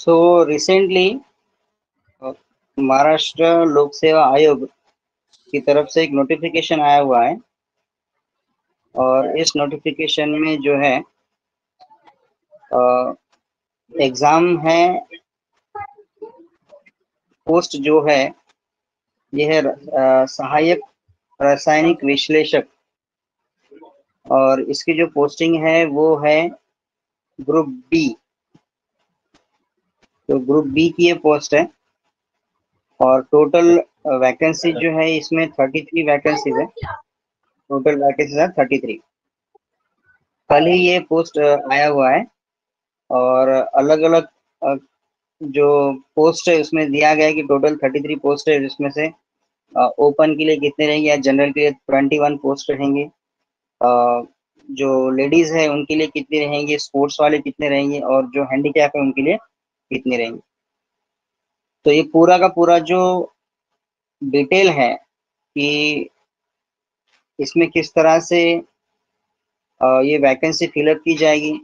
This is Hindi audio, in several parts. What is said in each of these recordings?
सो रिसेंटली महाराष्ट्र लोक सेवा आयोग की तरफ से एक नोटिफिकेशन आया हुआ है और इस नोटिफिकेशन में जो है एग्जाम है। पोस्ट जो है यह है सहायक रासायनिक विश्लेषक और इसकी जो पोस्टिंग है वो है ग्रुप बी। तो ग्रुप बी की ये पोस्ट है और टोटल वैकेंसी जो है इसमें 33 वैकेंसीज है। टोटल वैकेंसीज है 33। कल ही ये पोस्ट आया हुआ है और अलग अलग जो पोस्ट है उसमें दिया गया है कि टोटल 33 पोस्ट है, जिसमें से ओपन के लिए कितने रहेंगे या जनरल के लिए 21 पोस्ट रहेंगे। जो लेडीज है उनके लिए कितने रहेंगे, स्पोर्ट्स वाले कितने रहेंगे और जो हैंडीकैप है उनके लिए कितने रहेंगे। तो ये पूरा का पूरा जो डिटेल है कि इसमें किस तरह से ये वैकेंसी फिलअप की जाएगी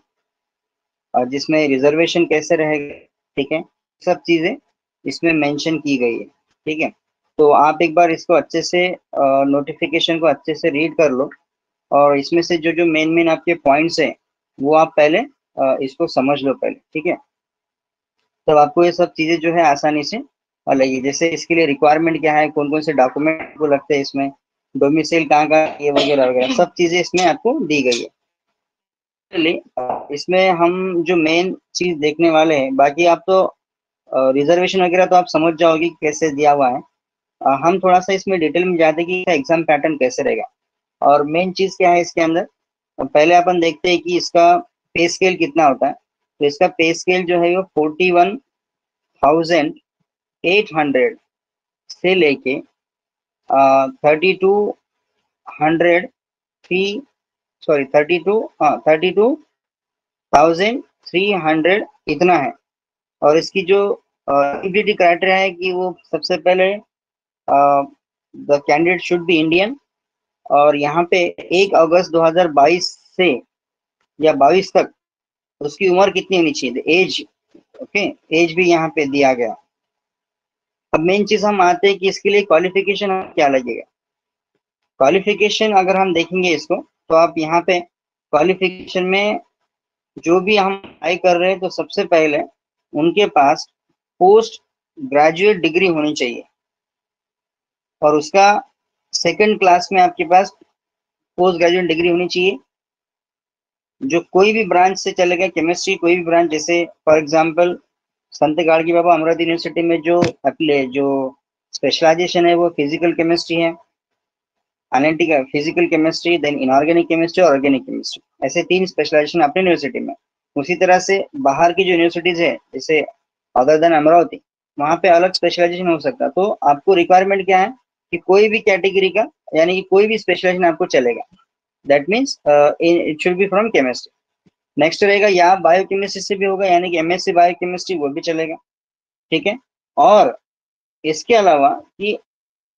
और जिसमें रिजर्वेशन कैसे रहेगा, ठीक है, सब चीज़ें इसमें मेंशन की गई है। ठीक है, तो आप एक बार इसको अच्छे से नोटिफिकेशन को अच्छे से रीड कर लो और इसमें से जो जो मेन मेन आपके पॉइंट्स हैं वो आप पहले इसको समझ लो पहले। ठीक है, तब आपको ये सब चीज़ें जो है आसानी से लगेगी। जैसे इसके लिए रिक्वायरमेंट क्या है, कौन कौन से डॉक्यूमेंट को लगते हैं इसमें, डोमिसाइल कहाँ का, ये वगैरह वगैरह सब चीज़ें इसमें आपको दी गई है। इसमें हम जो मेन चीज देखने वाले हैं, बाकी आप तो रिजर्वेशन वगैरह तो आप समझ जाओगे कि कैसे दिया हुआ है। हम थोड़ा सा इसमें डिटेल में जाते हैं कि एग्जाम पैटर्न कैसे रहेगा और मेन चीज क्या है इसके अंदर। पहले अपन देखते हैं कि इसका पे स्केल कितना होता है। तो इसका पे स्केल जो है वो 41,800 से लेके 3200 थ्री सॉरी 32,300 इतना है। और इसकी जो एलिजिबिलिटी क्राइटेरिया है कि वो सबसे पहले the candidate should be Indian और यहाँ पे 1 अगस्त 2022 से या 22 तक उसकी उम्र कितनी होनी चाहिए, एज। ओके, एज भी यहाँ पे दिया गया। अब मेन चीज हम आते हैं कि इसके लिए क्वालिफिकेशन क्या लगेगा। क्वालिफिकेशन अगर हम देखेंगे इसको तो आप यहाँ पे क्वालिफिकेशन में जो भी हम अप्लाई कर रहे हैं तो सबसे पहले उनके पास पोस्ट ग्रेजुएट डिग्री होनी चाहिए और उसका सेकंड क्लास में आपके पास पोस्ट ग्रेजुएट डिग्री होनी चाहिए। जो कोई भी ब्रांच से चलेगा, केमिस्ट्री कोई भी ब्रांच, जैसे for example Sant गाड़गी Baba Amrit university में जो स्पेशलाइजेशन है वो फिजिकल केमिस्ट्री है, analytical physical chemistry, then inorganic chemistry और ऑर्गेनिक केमिस्ट्री, ऐसे 3 स्पेशलाइजेशन अपने यूनिवर्सिटी में। उसी तरह से बाहर की जो यूनिवर्सिटीज है जैसे अदर देन अमरावती, वहाँ पे अलग स्पेशलाइजेशन हो सकता है। तो आपको रिक्वायरमेंट क्या है कि कोई भी कैटेगरी का यानी कि कोई भी स्पेशलाइजेशन आपको चलेगा। That means it should be from chemistry. Next रहेगा या बायोकेमिस्ट्री से भी होगा, यानी कि एमएससी बायोकेमिस्ट्री वो भी चलेगा। ठीक है, और इसके अलावा कि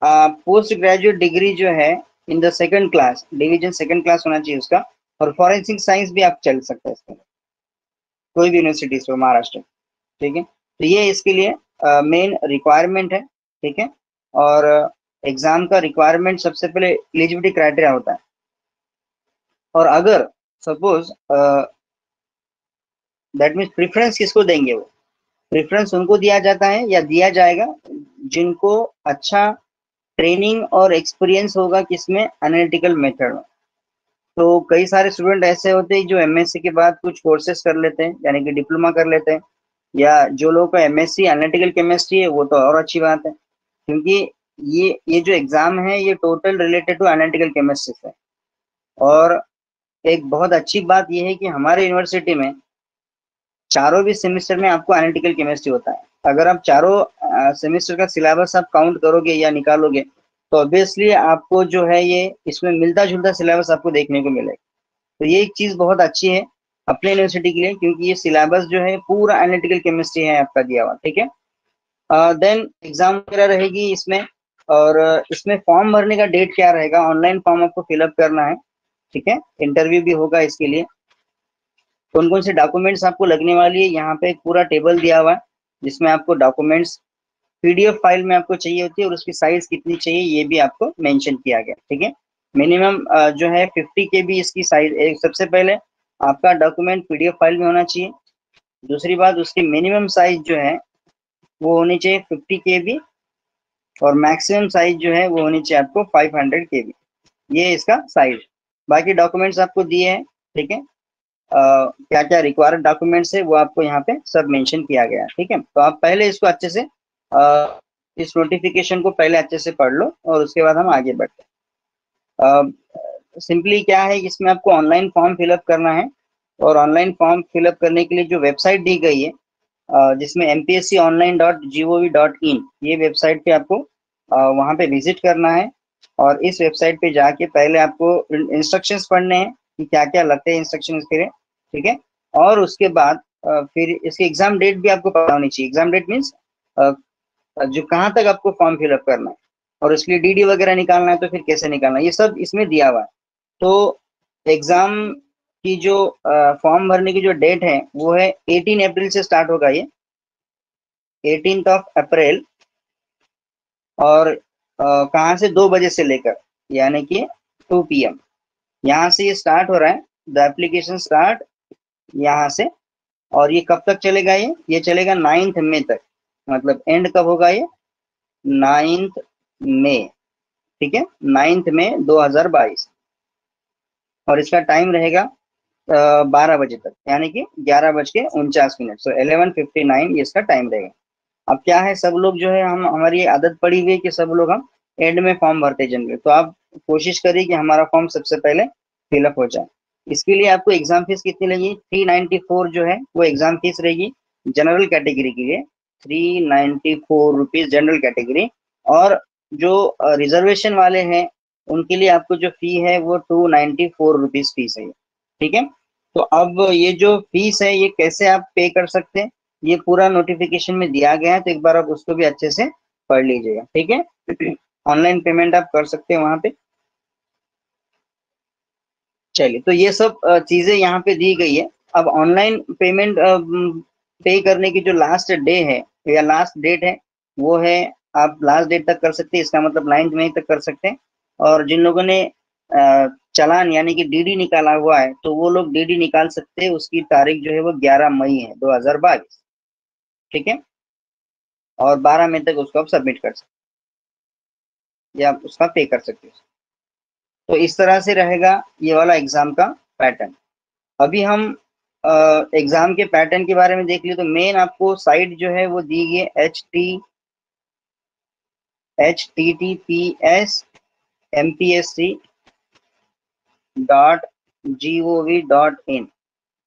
पोस्ट ग्रेजुएट डिग्री जो है in the second class division, second class होना चाहिए उसका। और फॉरेंसिक साइंस भी आप चल सकते हैं इसमें, कोई भी यूनिवर्सिटी से महाराष्ट्र। ठीक है, तो ये इसके लिए मेन रिक्वायरमेंट है। ठीक है, और एग्जाम का रिक्वायरमेंट सबसे पहले एलिजिबिलिटी क्राइटेरिया होता है। और अगर सपोज दैट मीन्स प्रेफरेंस किसको देंगे, वो प्रेफरेंस उनको दिया जाता है या दिया जाएगा जिनको अच्छा ट्रेनिंग और एक्सपीरियंस होगा किसमें, एनालिटिकल मेथड में। तो कई सारे स्टूडेंट ऐसे होते हैं जो एमएससी के बाद कुछ कोर्सेज कर लेते हैं यानी कि डिप्लोमा कर लेते हैं, या जो लोगों का एमएससी एनालिटिकल केमिस्ट्री है वो तो और अच्छी बात है, क्योंकि ये जो एग्जाम है ये total related to analytical chemistry है। और एक बहुत अच्छी बात यह है कि हमारे यूनिवर्सिटी में चारों भी सेमेस्टर में आपको एनालिटिकल केमिस्ट्री होता है। अगर आप चारों सेमेस्टर का सिलेबस आप काउंट करोगे या निकालोगे तो ऑब्वियसली आपको जो है ये इसमें मिलता जुलता सिलेबस आपको देखने को मिलेगा। तो ये एक चीज बहुत अच्छी है अपने यूनिवर्सिटी के लिए, क्योंकि ये सिलेबस जो है पूरा एनालिटिकल केमिस्ट्री है आपका दिया हुआ। ठीक है, देन एग्जाम वगैरह रहेगी इसमें। और इसमें फॉर्म भरने का डेट क्या रहेगा, ऑनलाइन फॉर्म आपको फिलअप करना है। ठीक है, इंटरव्यू भी होगा इसके लिए। कौन कौन से डॉक्यूमेंट्स आपको लगने वाली है यहाँ पे एक पूरा टेबल दिया हुआ है। जिसमें आपको डॉक्यूमेंट्स पीडीएफ फाइल में आपको चाहिए होती है और उसकी साइज कितनी चाहिए ये भी आपको मेंशन किया गया। ठीक है, मिनिमम जो है 50 KB इसकी साइज। एक सबसे पहले आपका डॉक्यूमेंट पीडीएफ फाइल में होना चाहिए। दूसरी बात, उसकी मिनिमम साइज जो है वो होनी चाहिए 50 KB, और मैक्सिमम साइज जो है वो होनी चाहिए आपको 500 KB। ये इसका साइज। बाकी डॉक्यूमेंट्स आपको दिए हैं। ठीक है, क्या क्या रिक्वायर्ड डॉक्यूमेंट्स है वो आपको यहाँ पे सब मेंशन किया गया है। ठीक है, तो आप पहले इसको अच्छे से इस नोटिफिकेशन को पहले अच्छे से पढ़ लो और उसके बाद हम आगे बढ़ते हैं। सिंपली क्या है, इसमें आपको ऑनलाइन फॉर्म फिलअप करना है, और ऑनलाइन फॉर्म फिलअप करने के लिए जो वेबसाइट दी गई है जिसमें mpsconline.gov.in, ये वेबसाइट पे आपको वहाँ पे विजिट करना है, और इस वेबसाइट पे जाके पहले आपको इंस्ट्रक्शंस पढ़ने हैं कि क्या क्या लगते हैं इंस्ट्रक्शन इसके लिए। ठीक है, और उसके बाद फिर इसकी एग्जाम डेट भी आपको पता होनी चाहिए। एग्जाम डेट मीन्स जो कहाँ तक आपको फॉर्म फिलअप करना है, और उसके लिए डीडी वगैरह निकालना है तो फिर कैसे निकालना है, ये सब इसमें दिया हुआ है। तो एग्जाम की जो फॉर्म भरने की जो डेट है वो है 18 अप्रैल से स्टार्ट होगा ये, 18 अप्रैल। और कहाँ से, 2 बजे से लेकर, यानी कि 2 PM यहाँ से ये स्टार्ट हो रहा है। द एप्लीकेशन स्टार्ट यहाँ से। और ये कब तक चलेगा, ये चलेगा 9 मई तक। मतलब एंड कब होगा ये, 9 मई। ठीक है, 9 मई 2022। और इसका टाइम रहेगा 12 बजे तक, यानी कि 11:49। सो 11:59 ये इसका टाइम रहेगा। अब क्या है, सब लोग जो है, हमारी ये आदत पड़ी हुई है कि सब लोग हम एंड में फॉर्म भरते जनरली। तो आप कोशिश करिए कि हमारा फॉर्म सबसे पहले फिलअप हो जाए। इसके लिए आपको एग्जाम फीस कितनी लगेगी, 394 जो है वो एग्जाम फीस रहेगी जनरल कैटेगरी के लिए, 394 रुपीज जनरल कैटेगरी। और जो रिजर्वेशन वाले हैं उनके लिए आपको जो फी है वो 294 रुपीज फीस है। ठीक है, तो अब ये जो फीस है ये कैसे आप पे कर सकते हैं, ये पूरा नोटिफिकेशन में दिया गया है, तो एक बार आप उसको भी अच्छे से पढ़ लीजिएगा। ठीक है, ऑनलाइन पेमेंट आप कर सकते हैं वहां पे। चलिए, तो ये सब चीजें यहाँ पे दी गई है। अब ऑनलाइन पेमेंट पे करने की जो लास्ट डे है या लास्ट डेट है वो है, आप लास्ट डेट तक कर सकते हैं, इसका मतलब 9 मई तक कर सकते हैं। और जिन लोगों ने चालान यानी कि डीडी निकाला हुआ है तो वो लोग डीडी निकाल सकते हैं, उसकी तारीख जो है वो 11 मई है 2022। ठीक है, और 12 मई तक उसको आप सबमिट कर सकते हैं या उसका पे कर सकते हैं। तो इस तरह से रहेगा ये वाला एग्जाम का पैटर्न। अभी हम एग्जाम के पैटर्न के बारे में देख लिए। तो मेन आपको साइट जो है वो दी गई है https://mpsc.gov.in।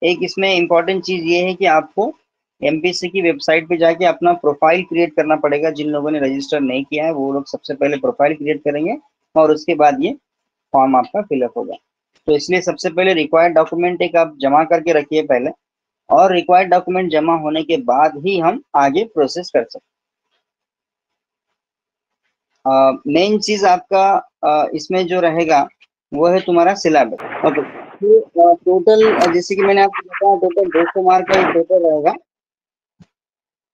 एक इसमें इंपॉर्टेंट चीज ये है कि आपको एमपीएससी की वेबसाइट पे जाके अपना प्रोफाइल क्रिएट करना पड़ेगा। जिन लोगों ने रजिस्टर नहीं किया है वो लोग सबसे पहले प्रोफाइल क्रिएट करेंगे, और उसके बाद ये फॉर्म आपका फिलअप होगा। तो इसलिए सबसे पहले रिक्वायर्ड डॉक्यूमेंट एक आप जमा करके रखिए पहले, और रिक्वायर्ड डॉक्यूमेंट जमा होने के बाद ही हम आगे प्रोसेस कर सकते हैं। मेन चीज आपका इसमें जो रहेगा वो है तुम्हारा सिलेबस। ओके, तो टोटल जैसे कि मैंने आपको बताया, टोटल 200 मार्क का ये पेपर रहेगा।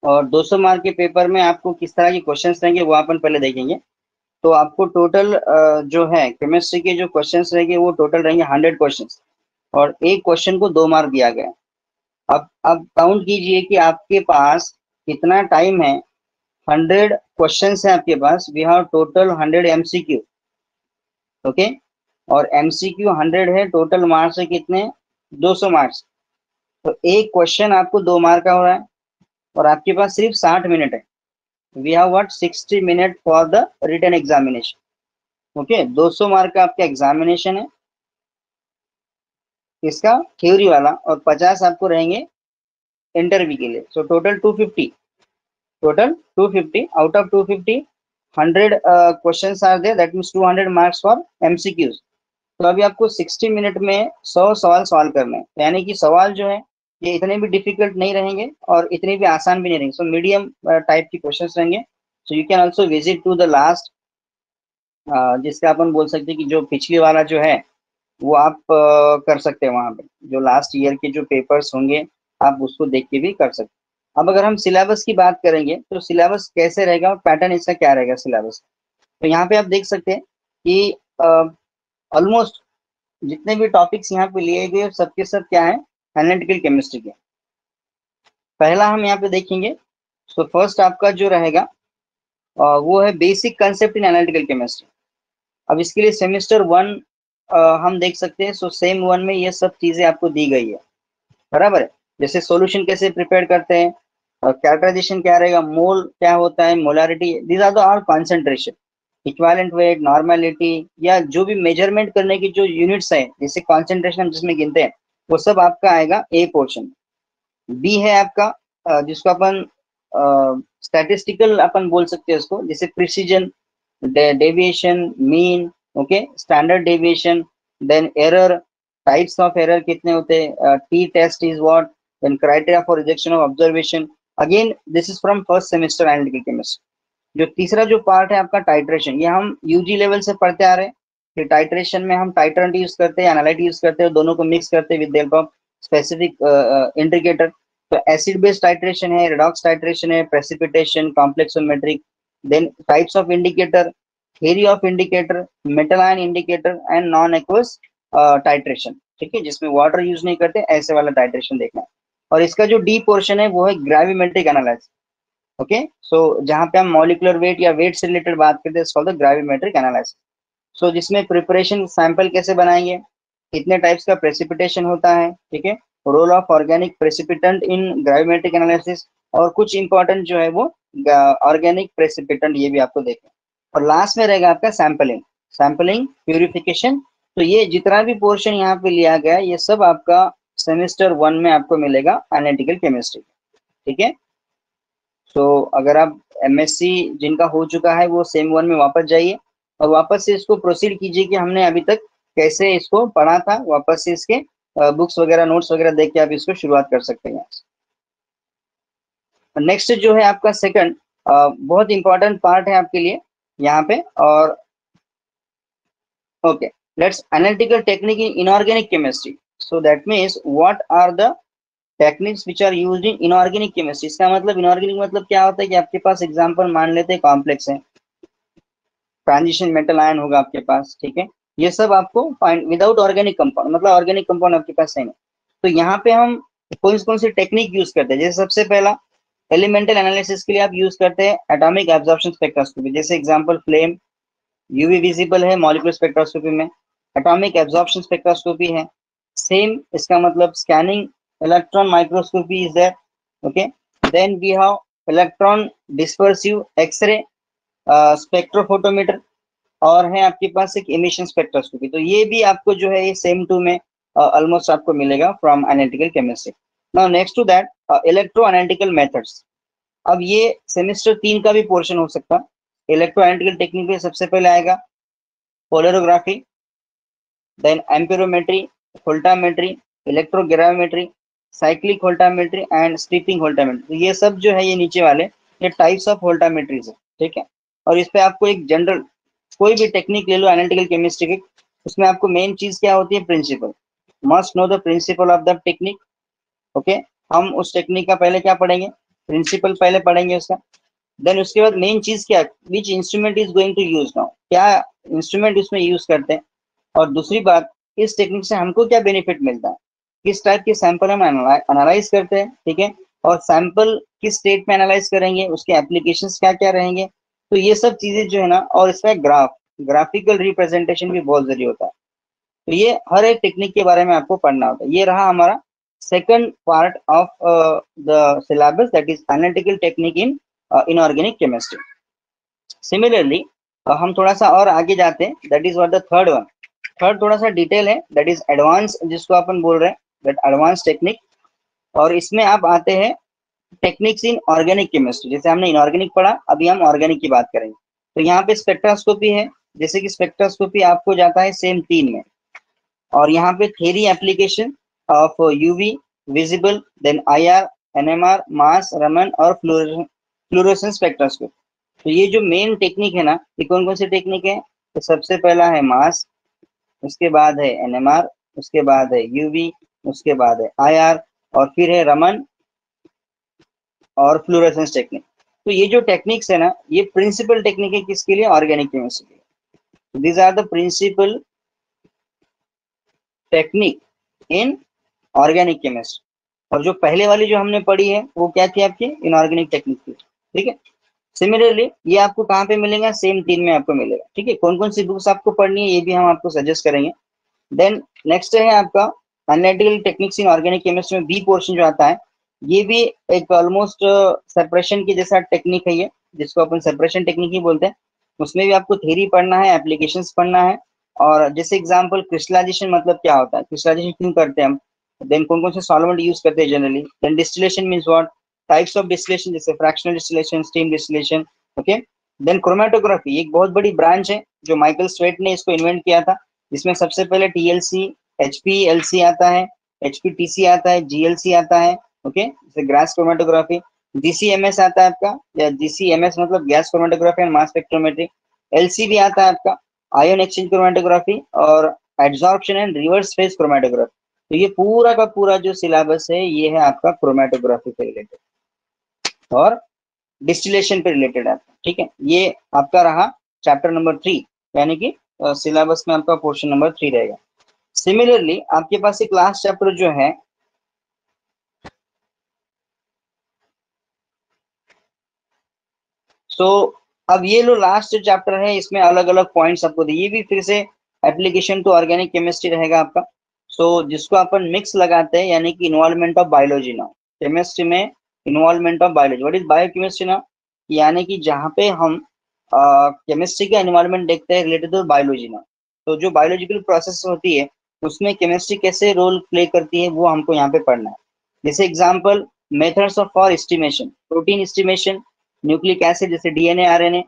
और 200 मार्क के पेपर में आपको किस तरह के क्वेश्चंस रहेंगे वो अपन पहले देखेंगे। तो आपको टोटल जो है केमिस्ट्री के जो क्वेश्चंस रहेंगे वो टोटल रहेंगे 100 क्वेश्चंस, और एक क्वेश्चन को 2 मार्क दिया गया है। अब काउंट कीजिए कि आपके पास कितना टाइम है। 100 क्वेश्चंस है आपके पास, we have total 100 MCQ। Okay, और MCQ 100 है, टोटल मार्क्स है कितने, 200 मार्क्स। तो एक क्वेश्चन आपको 2 मार्क का हो रहा है, और आपके पास सिर्फ 60 मिनट है। We have what 60 minute for the written examination. Okay, 200 mark का आपका एग्जामिनेशन है इसका थ्योरी वाला, और 50 आपको रहेंगे इंटरव्यू के लिए। So total 250, total 250 out of 250 100 questions are there, that means 200 marks for MCQs। तो अभी आपको 60 मिनट में 100 सवाल सॉल्व करने हैं, यानी कि सवाल जो है ये इतने भी डिफिकल्ट नहीं रहेंगे और इतने भी आसान भी नहीं रहेंगे। सो मीडियम टाइप की क्वेश्चंस रहेंगे। So you can also visit to the last, जिसका अपन बोल सकते हैं कि जो पिछले वाला जो है वो आप कर सकते हैं। वहां पे जो लास्ट ईयर के जो पेपर्स होंगे आप उसको देख के भी कर सकते हैं। अब अगर हम सिलेबस की बात करेंगे तो सिलेबस कैसे रहेगा और पैटर्न इसका क्या रहेगा सिलेबस। तो यहाँ पे आप देख सकते हैं कि ऑलमोस्ट जितने भी टॉपिक्स यहाँ पे लिए गए सबके सब क्या है, एनालिटिकल केमिस्ट्री के। पहला हम यहाँ पे देखेंगे, तो फर्स्ट आपका जो रहेगा वो है basic concept in analytical chemistry. अब इसके लिए सेमेस्टर 1 हम देख सकते हैं। सो सेम 1 में ये सब चीजें आपको दी गई है, बराबर है। जैसे सॉल्यूशन कैसे प्रिपेयर करते हैं, कैरेक्टराइजेशन क्या रहेगा, मोल क्या होता है, molarity, these are the all concentration, equivalent weight, normality, या जो भी मेजरमेंट करने की जो यूनिट्स है, जैसे कॉन्सेंट्रेशन हम जिसमें गिनते हैं, वो सब आपका आएगा ए पोर्शन। बी है आपका जिसको अपन स्टैटिस्टिकल अपन बोल सकते हैं उसको, जैसे precision, deviation, mean, okay, standard deviation, then error, types of error कितने होते हैं, t test is what, then criteria for rejection of observation. Again this is from first semester analytical chemistry. जो तीसरा जो पार्ट है आपका टाइट्रेशन, ये हम यूजी लेवल से पढ़ते आ रहे हैं कि टाइट्रेशन में हम टाइट्रेंट यूज करते हैं, एनालाइट यूज करते हैं, दोनों को मिक्स करते हैं with the help of specific indicator. तो एसिड बेस्ड टाइट्रेशन है, रिडॉक्स टाइट्रेशन है, precipitation, complexometric, then types of indicator, theory of indicator, metal ion indicator and non aqueous titration, ठीक है, जिसमें वाटर यूज नहीं करते, ऐसे वाला टाइट्रेशन देखना है। और इसका जो डी पोर्शन है वो है ग्रेविमेट्रिक एनालिसिस, ओके। सो जहां पे हम मॉलिक्यूलर वेट या वेट से रिलेटेड बात करते हैं, कॉल्ड द ग्रेविमेट्रिक एनालिसिस। सो जिसमें प्रिपरेशन सैंपल कैसे बनाएंगे, कितने टाइप्स का प्रेसिपिटेशन होता है, ठीक है, role of organic precipitant in gravimetric analysis, और कुछ इंपॉर्टेंट जो है वो ऑर्गेनिक प्रेसिपिटेंट, ये भी आपको देखना। और लास्ट में रहेगा आपका सैंपलिंग, सैंपलिंग प्यूरिफिकेशन। तो ये जितना भी पोर्शन यहाँ पे लिया गया है, ये सब आपका सेमेस्टर 1 में आपको मिलेगा एनालिटिकल केमिस्ट्री, ठीक है। तो अगर आप एमएससी जिनका हो चुका है वो सेम 1 में वापस जाइए और वापस से इसको प्रोसीड कीजिए कि हमने अभी तक कैसे इसको पढ़ा था, वापस से इसके बुक्स वगैरह नोट्स वगैरह देख के आप इसको शुरुआत कर सकते हैं। नेक्स्ट जो है आपका सेकंड बहुत इंपॉर्टेंट पार्ट है आपके लिए यहाँ पे, और okay, let's analytical technique in inorganic chemistry. So that means what are the techniques which are used in inorganic chemistry. इसका मतलब इनऑर्गेनिक मतलब क्या होता है कि आपके पास एग्जांपल मान लेते हैं कॉम्प्लेक्स है, ट्रांजिशन मेटल आयन होगा आपके पास, ठीक है, ये सब आपको फाइंड विदाउट ऑर्गेनिक कंपाउंड, मतलब ऑर्गेनिक कंपाउंड आपके पास है नहीं। तो यहाँ पे हम कौन सी टेक्निक यूज करते हैं, जैसे सबसे पहला एलिमेंटल एनालिसिस के लिए आप यूज करते हैं एटॉमिक एब्जॉर्प्शन स्पेक्ट्रोस्कोपी, जैसे एग्जांपल फ्लेम, यूवी विजिबल है मॉलिक्यूलर स्पेक्ट्रोस्कोपी में, एटॉमिक एब्जॉर्प्शन स्पेक्ट्रोस्कोपी है, सेम इसका मतलब scanning electron microscopy is there, okay. Then we have electron dispersive X ray spectrophotometer, और है आपके पास एक इमिशन स्पेक्ट्रोस्कोपी। तो ये भी आपको जो है ये सेम टू में ऑलमोस्ट आपको मिलेगा from analytical chemistry. Now next to that electro analytical methods. अब ये सेमेस्टर 3 का भी पोर्शन हो सकता है। इलेक्ट्रो एनालिटिकल टेक्निक में सबसे पहले आएगा polarography, then amperometry, voltammetry, electrogravimetry, cyclic voltammetry and stripping voltammetry. तो ये सब जो है ये नीचे वाले ये टाइप्स ऑफ वोल्टामेट्रीज है, ठीक है। और इस पे आपको एक जनरल कोई भी टेक्निक ले लो एनालिटिकल केमिस्ट्री की, उसमें आपको मेन चीज क्या होती है, principle, must know the principle of the technique, okay. हम उस टेक्निक का पहले क्या पढ़ेंगे, प्रिंसिपल पहले पढ़ेंगे उसका, देन उसके बाद मेन चीज क्या, which instrument is going to use now, क्या इंस्ट्रूमेंट उसमें यूज करते हैं, और दूसरी बात इस टेक्निक से हमको क्या बेनिफिट मिलता है, किस टाइप के सैंपल हम एनालाइज करते हैं, ठीक है, और सैंपल किस स्टेट में एनालाइज करेंगे, उसके एप्लीकेशंस क्या क्या रहेंगे। तो ये सब चीजें जो है ना, और इसका ग्राफिकल रिप्रेजेंटेशन भी बहुत जरूरी होता है। तो ये हर एक टेक्निक के बारे में आपको पढ़ना होता है। ये रहा हमारा second part of the syllabus, that is analytical technique in inorganic chemistry. Similarly हम थोड़ा सा और आगे जाते हैं, that is what the third one. Third थोड़ा सा डिटेल है, दैट इज एडवांस, जिसको अपन बोल रहे हैं दैट एडवांस टेक्निक। और इसमें आप आते हैं टेक्निक्स इन ऑर्गेनिक केमिस्ट्री। जैसे हमने इनऑर्गेनिक पढ़ा, अभी हम ऑर्गेनिक की बात करेंगे। तो यहाँ पे स्पेक्ट्रोस्कोपी है, जैसे कि स्पेक्ट्रोस्कोपी आपको जाता है सेम 3 में, और यहाँ पे theory application of UV visible, then IR, NMR, mass, Raman और फ्लोरोसेंस स्पेक्ट्रोस्कोपी। तो ये जो मेन टेक्निक है ना, ये कौन कौन सी टेक्निक है, तो सबसे पहला है मास, उसके बाद है एनएमआर, उसके बाद है यूवी, उसके बाद है आईआर, और फिर है रमन, और फ्लोरेसेंस टेक्निक। तो ये जो टेक्निक्स है ना, ये प्रिंसिपल टेक्निक है किसके लिए? ऑर्गेनिक केमिस्ट्री के लिए। These are the principle technique in organic chemistry. और जो पहले वाली जो हमने पढ़ी है वो क्या थी आपकी? इनऑर्गेनिक टेक्निक थी। ठीक है। सिमिलरली ये आपको कहाँ पे मिलेगा? सेम 3 में आपको मिलेगा। ठीक है। कौन कौन सी बुक्स आपको पढ़नी है ये भी हम आपको सजेस्ट करेंगे। देन नेक्स्ट है आपका analytical techniques in organic chemistry में बी पोर्शन जो आता है, ये भी एक ऑलमोस्ट सेपरेशन की जैसा टेक्निक है ये, जिसको अपन सेपरेशन टेक्निक ही बोलते हैं। उसमें भी आपको थ्योरी पढ़ना है, एप्लीकेशंस पढ़ना है। और जैसे एग्जांपल क्रिस्टलाइजेशन मतलब क्या होता है, क्रिस्टलाइजेशन क्यों करते हैं हम, देन कौन कौन से सॉल्वेंट यूज करते हैं generally, then distillation means what, types of distillation जैसे fractional distillation, steam distillation. Okay. Then chromatography एक बहुत बड़ी ब्रांच है जो माइकल स्वेट ने इसको इन्वेंट किया था, जिसमें सबसे पहले टीएलसी, एचपीएलसी आता है, एचपीटीसी आता है, जीएलसी आता है। ओके, जैसे ग्रास क्रोमेटोग्राफी। जीसीएमएस आता है आपका, या जीसीएमएस मतलब gas chromatography and mass spectrometry. LCB आता है आपका, आयन एक्सचेंज क्रोमेटोग्राफी, और adsorption and reverse phase chromatography. तो ये पूरा का पूरा जो सिलेबस है ये है आपका क्रोमेटोग्राफी से रिलेटेड और डिस्टिलेशन पे रिलेटेड है। ठीक है, ये आपका रहा चैप्टर नंबर 3, यानी कि सिलेबस में आपका पोर्शन नंबर 3 रहेगा। सिमिलरली आपके पास एक लास्ट चैप्टर जो है, सो अब ये लो लास्ट चैप्टर है, इसमें अलग अलग पॉइंट्स आपको दिए, ये भी फिर से एप्लीकेशन टू ऑर्गेनिक केमिस्ट्री रहेगा आपका। सो जिसको अपन मिक्स लगाते हैं, यानी कि involvement of biology now, chemistry में involvement of biology, what is biochemistry now, यानी कि जहाँ पे हम केमिस्ट्री का इन्वॉल्वमेंट देखते हैं रिलेटेड टू बायोलॉजी नाउ। तो जो बायोलॉजिकल प्रोसेस होती है उसमें केमिस्ट्री कैसे रोल प्ले करती है वो हमको यहाँ पे पढ़ना है। जैसे example, methods of for estimation, protein estimation, nucleic acid जैसे डीएनए आरएनए,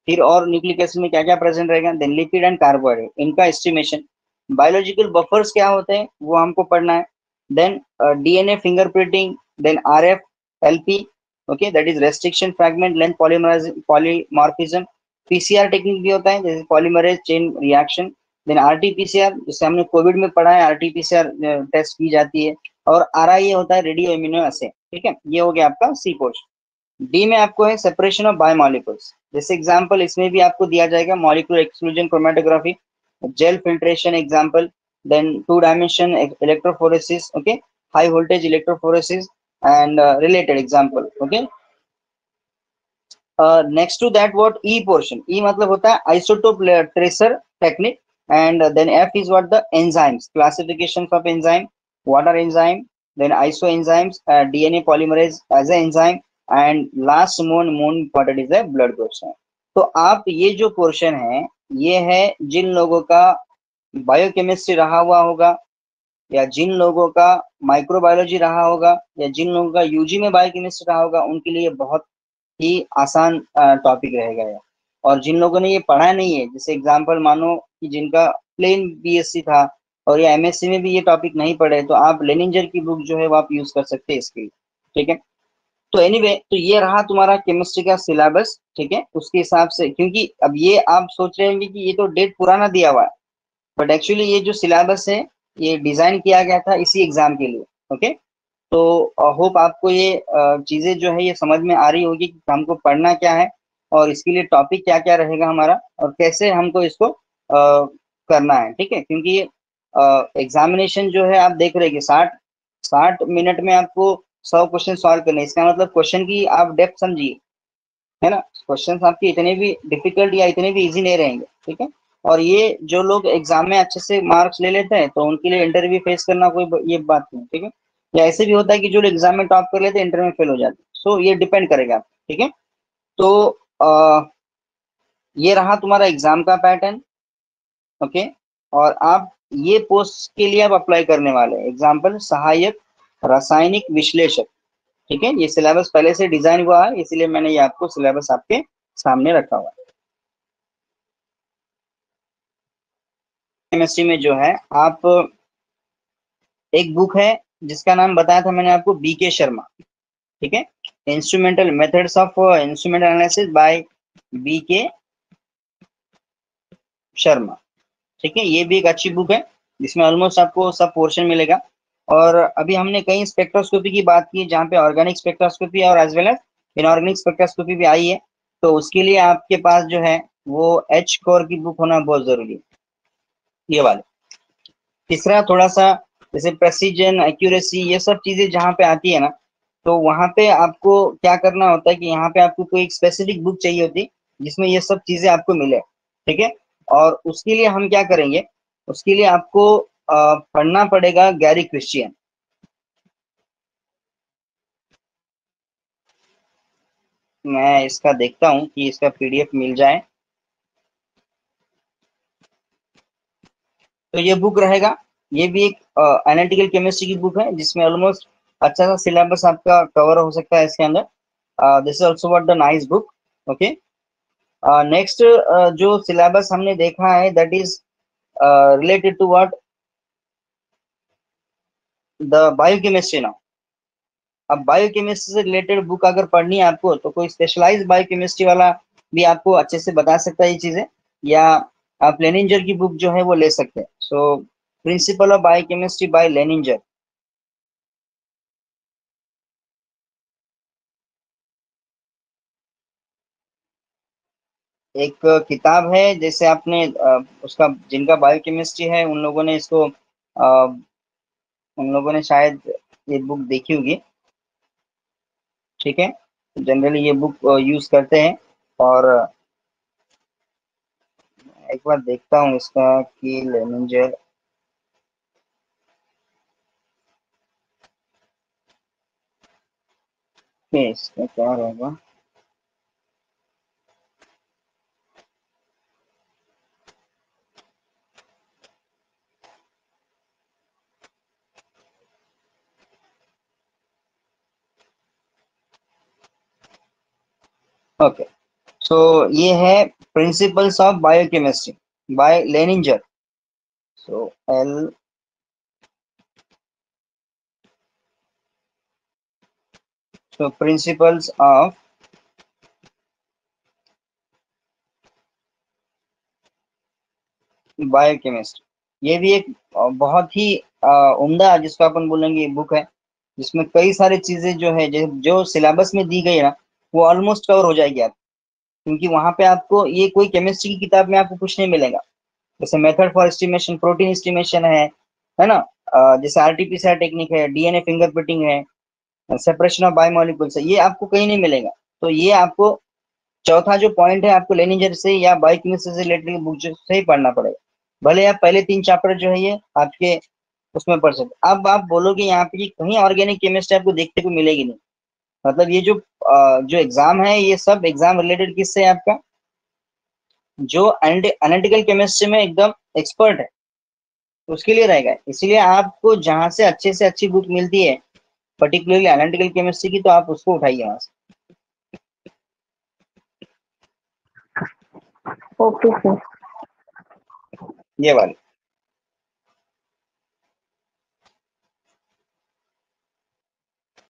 फिर और न्यूक्लिक एसिड में क्या क्या प्रेजेंट रहेगा, देन लिपिड एंड कार्बोहाइड्रेट, इनका एस्टिमेशन। बायोलॉजिकल बफर्स क्या होते हैं वो हमको पढ़ना है। Then DNA fingerprinting, then RF LP, okay, that is restriction fragment length polymorphism. PCR technique भी होता है जैसे polymerase chain reaction. Then RTPCR, जैसे हमने कोविड में पढ़ा है, आरटीपीसीआर टेस्ट की जाती है। और आरआईए होता है रेडियो इम्यूनो असे। ठीक है, ये हो गया आपका सी पोर्शन। डी में आपको है सेपरेशन ऑफ बायोमोलिक्यूल्स, जैसे एग्जांपल इसमें भी आपको दिया जाएगा molecular exclusion chromatography, gel filtration example, then two dimension electrophoresis, okay, high voltage electrophoresis and related example. Okay, next to that what E portion, E मतलब होता है isotope tracer technique. And then F is what, the enzymes, classification of enzyme, what are enzyme, then isoenzymes, DNA polymerase as a enzyme, and last more important is the blood portion। तो आप ये जो पोर्शन है ये है जिन लोगों का बायोकेमिस्ट्री रहा हुआ होगा, या जिन लोगों का माइक्रोबायोलॉजी रहा होगा, या जिन लोगों का यूजी में बायोकेमिस्ट्री रहा होगा, उनके लिए बहुत ही आसान टॉपिक रहेगा ये। और जिन लोगों ने ये पढ़ा नहीं है, जैसे एग्जांपल मानो कि जिनका प्लेन बीएससी था और ये एमएससी में भी ये टॉपिक नहीं पढ़े, तो आप लेनिंजर की बुक जो है वो आप यूज कर सकते हैं इसके लिए। ठीक है, तो एनीवे तो ये रहा तुम्हारा केमिस्ट्री का सिलेबस। ठीक है, उसके हिसाब से, क्योंकि अब ये आप सोच रहे होंगे कि ये तो डेट पुराना दिया हुआ है, बट एक्चुअली ये जो सिलेबस है ये डिजाइन किया गया था इसी एग्जाम के लिए। ओके, तो होप आपको ये चीजें जो है ये समझ में आ रही होगी कि हमको पढ़ना क्या है, और इसके लिए टॉपिक क्या क्या रहेगा हमारा, और कैसे हमको इसको करना है। ठीक है, क्योंकि एग्जामिनेशन जो है आप देख रहे हैं कि 60 60 मिनट में आपको 100 क्वेश्चन सॉल्व करने हैं। इसका मतलब क्वेश्चन की आप डेप्थ समझिए, है ना। क्वेश्चन आपके इतने भी डिफिकल्ट या इतने भी इजी नहीं रहेंगे। ठीक है, और ये जो लोग एग्जाम में अच्छे से मार्क्स ले लेते हैं तो उनके लिए इंटरव्यू फेस करना कोई ये बात नहीं। ठीक है, या ऐसे भी होता है कि जो लोग एग्जाम में टॉप कर लेते हैं इंटरव्यू में फेल हो जाते हैं। सो ये डिपेंड करेगा आप। ठीक है, तो ये रहा तुम्हारा एग्जाम का पैटर्न। ओके, और आप ये पोस्ट के लिए आप अप्लाई करने वाले हैं, एग्जाम्पल सहायक रासायनिक विश्लेषक। ठीक है, ये सिलेबस पहले से डिजाइन हुआ है, इसीलिए मैंने ये आपको सिलेबस आपके सामने रखा हुआ है। केमिस्ट्री में जो है आप, एक बुक है जिसका नाम बताया था मैंने आपको, बीके शर्मा। ठीक है, instrumental methods of instrumental analysis by BK Sharma. ठीक है, ये भी एक अच्छी बुक है जिसमें ऑलमोस्ट आपको सब पोर्शन मिलेगा। और अभी हमने कई स्पेक्ट्रोस्कोपी की बात की जहाँ पे ऑर्गेनिक स्पेक्ट्रोस्कोपी और as well as inorganic spectroscopy भी आई है। तो उसके लिए आपके पास जो है वो एच कोर की बुक होना बहुत जरूरी है, ये वाले। तीसरा थोड़ा सा जैसे प्रेसिजन एक्यूरेसी ये सब चीजें जहाँ पे आती है ना, तो वहां पे आपको क्या करना होता है कि यहाँ पे आपको कोई एक स्पेसिफिक बुक चाहिए होती है जिसमें ये सब चीजें आपको मिले, ठीक है। और उसके लिए हम क्या करेंगे, उसके लिए आपको पढ़ना पड़ेगा गैरी क्रिश्चियन। मैं इसका देखता हूँ कि इसका पीडीएफ मिल जाए। तो ये बुक रहेगा, ये भी एक एनालिटिकल केमिस्ट्री की बुक है जिसमें ऑलमोस्ट अच्छा सा सिलेबस आपका कवर हो सकता है इसके अंदर। This is also what the nice book. Okay, next जो सिलेबस हमने देखा है that is related to what, the biochemistry now. अब बायोकेमिस्ट्री से रिलेटेड बुक अगर पढ़नी है आपको तो कोई स्पेशलाइज बायोकेमिस्ट्री वाला भी आपको अच्छे से बता सकता है ये चीजें, या आप लेनिंजर की बुक जो है वो ले सकते हैं। So principle of biochemistry by लेनिंजर एक किताब है, जैसे आपने उसका जिनका बायोकेमिस्ट्री है उन लोगों ने इसको उन लोगों ने शायद ये बुक देखी होगी, ठीक है। जनरली ये बुक यूज करते हैं। और एक बार देखता हूँ इसका कि लेनिंजर के इसका क्या रहेगा। ओके, सो ये है principles of biochemistry by Lehninger. So L, so principles of biochemistry, ये भी एक बहुत ही उम्दा जिसको अपन बोलेंगे बुक है, जिसमें कई सारी चीजें जो है जो सिलेबस में दी गई है ना वो ऑलमोस्ट कवर हो जाएगी आप। क्योंकि वहां पे आपको ये कोई केमिस्ट्री की किताब में आपको कुछ नहीं मिलेगा। जैसे method for estimation, protein estimation है ना, जैसे आरटीपीसीआर टेक्निक है, डीएनए फिंगरप्रिंटिंग है, सेपरेशन ऑफ बायोमोलिक्यूल्स है, ये आपको कहीं नहीं मिलेगा। तो ये आपको चौथा जो पॉइंट है आपको लेनिजर से या बायोकेमिस्ट्री से रिलेटेड बुक से ही पढ़ना पड़ेगा। भले आप पहले 3 चैप्टर जो है ये आपके उसमें पढ़ सकते। अब आप बोलोगे यहाँ पे कि कहीं ऑर्गेनिक केमिस्ट्री आपको देखने को मिलेगी नहीं। मतलब ये जो एग्जाम है ये सब एग्जाम रिलेटेड किससे है आपका, जो एनालिटिकल केमिस्ट्री में एकदम एक्सपर्ट है तो उसके लिए रहेगा। इसीलिए आपको जहां से अच्छी बुक मिलती है पर्टिकुलरली एनालिटिकल केमिस्ट्री की, तो आप उसको उठाइए वहां से, ओके सर। ये वाली।